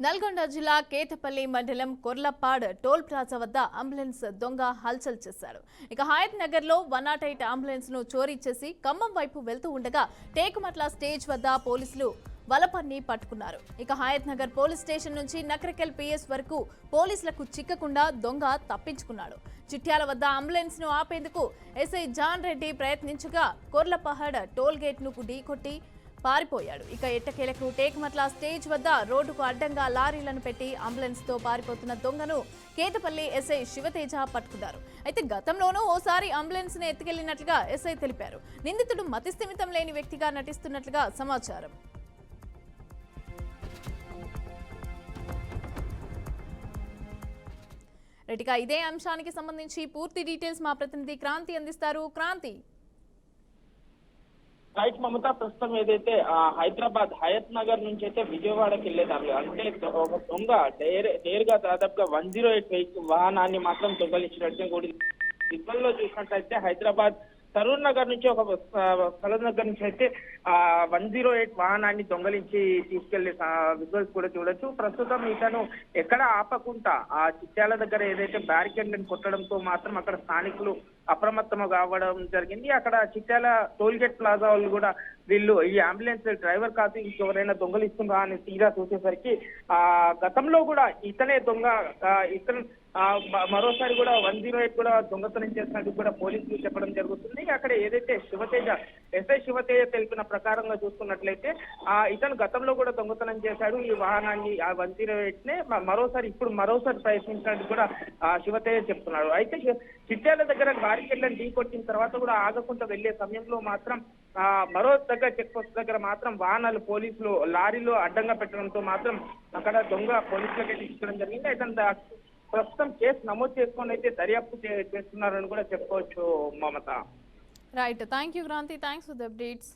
నల్గొండ జిల్లా కేతపల్లి మండలం కొర్లపాడ్ toll plaza వద్ద అంబులెన్స్ దొంగ హల్చల్ చేశాడు. ఇక హయత్ నగర్ లో 108 అంబులెన్స్ ను చోరీ చేసి ఖమ్మం వైపు వెళ్తూ ఉండగా టేకుమట్ల స్టేజ్ వద్ద పోలీసులు వలపన్ని పట్టుకున్నారు. ఇక హయత్ నగర్ పోలీస్ స్టేషన్ నుంచి నకరకల్ పిఎస్ వరకు పోలీసులకు చిక్కకుండా దొంగ తప్పించుకున్నాడు. చిట్యాల వద్ద అంబులెన్స్ ను ఆపేందుకు ఎస్ఐ జాన్ రెడ్డి ప్రయత్నించగా కొర్లపహాడ్ టోల్ గేట్ ను ఢీకొట్టి పారిపోయాడు. ఇక ఎట్టకేలకు టేకుమట్ల స్టేజ్ వద్ద రోడ్డుకు అడ్డంగా లారీలను పెట్టి అంబులెన్స్ తో పారిపోతున్న దొంగను కేతపల్లి ఎస్ఐ శివతేజ పట్టుకున్నారు. అయితే గతంలోనూ ఓసారి అంబులెన్స్ ను ఎత్తుకెళ్లినట్లుగా ఎస్ఐ తెలిపారు. నిందితుడు మతిస్థిమితం లేని వ్యక్తిగా నటిస్తున్నట్లుగా సమాచారం. రెడ్డిగా ఇదే అంశానికి సంబంధించి పూర్తి డీటెయిల్స్ మా ప్రతినిధి క్రాంతి అందిస్తారు. క్రాంతి. రైట్ మమత, ప్రస్తుతం ఏదైతే హైదరాబాద్ హయత్ నగర్ నుంచి అయితే విజయవాడకి వెళ్ళేదారు అంటే ఒక దొంగ నేరుగా దాదాపుగా 108 వాహనాన్ని మాత్రం దొంగలించినట్టు కూడా విజువల్లో చూసినట్లయితే హైదరాబాద్ సరూర్ నగర్ నుంచి సరూర్ నగర్ నుంచి అయితే 108 వాహనాన్ని దొంగలించి తీసుకెళ్లే విజువల్స్ కూడా చూడొచ్చు. ప్రస్తుతం ఇతను ఎక్కడ ఆపకుండా ఆ చిట్యాల దగ్గర ఏదైతే బ్యారికేడ్లను కొట్టడంతో మాత్రం అక్కడ స్థానికులు అప్రమత్తం కావడం జరిగింది. అక్కడ చిట్యాల టోల్గేట్ ప్లాజా వాళ్ళు కూడా వీళ్ళు ఈ అంబులెన్స్ డ్రైవర్ కాదు ఇంకెవరైనా దొంగలిస్తుందా అని తీరా చూసేసరికి గతంలో కూడా ఇతనే దొంగ, ఇతను మరోసారి కూడా 108 కూడా దొంగతనం చేసినట్టు కూడా పోలీసులు చెప్పడం జరుగుతుంది. అక్కడ ఏదైతే ఎస్ఐ శివతేజ తెలిపిన ప్రకారంగా చూసుకున్నట్లయితే ఇతను గతంలో కూడా దొంగతనం చేశాడు. ఈ వాహనాన్ని 108 నే మరోసారి ప్రయత్నించినట్టు కూడా శివతేజ చెప్తున్నాడు. అయితే చిట్యాల దగ్గర బ్యారికేడ్లను ఢీకొట్టిన తర్వాత కూడా ఆగకుండా వెళ్లే సమయంలో మాత్రం మరో దగ్గర చెక్ పోస్ట్ దగ్గర మాత్రం వాహనాలు పోలీసులు లారీలో అడ్డంగా పెట్టడంతో మాత్రం అక్కడ దొంగ పోలీసులకే తీసుకోవడం జరిగింది. అయితే ప్రస్తుతం కేసు నమోదు చేసుకొని అయితే దర్యాప్తు చేస్తున్నారని కూడా చెప్పుకోవచ్చు Mamata. Right, thank you Kranti, thanks for the updates.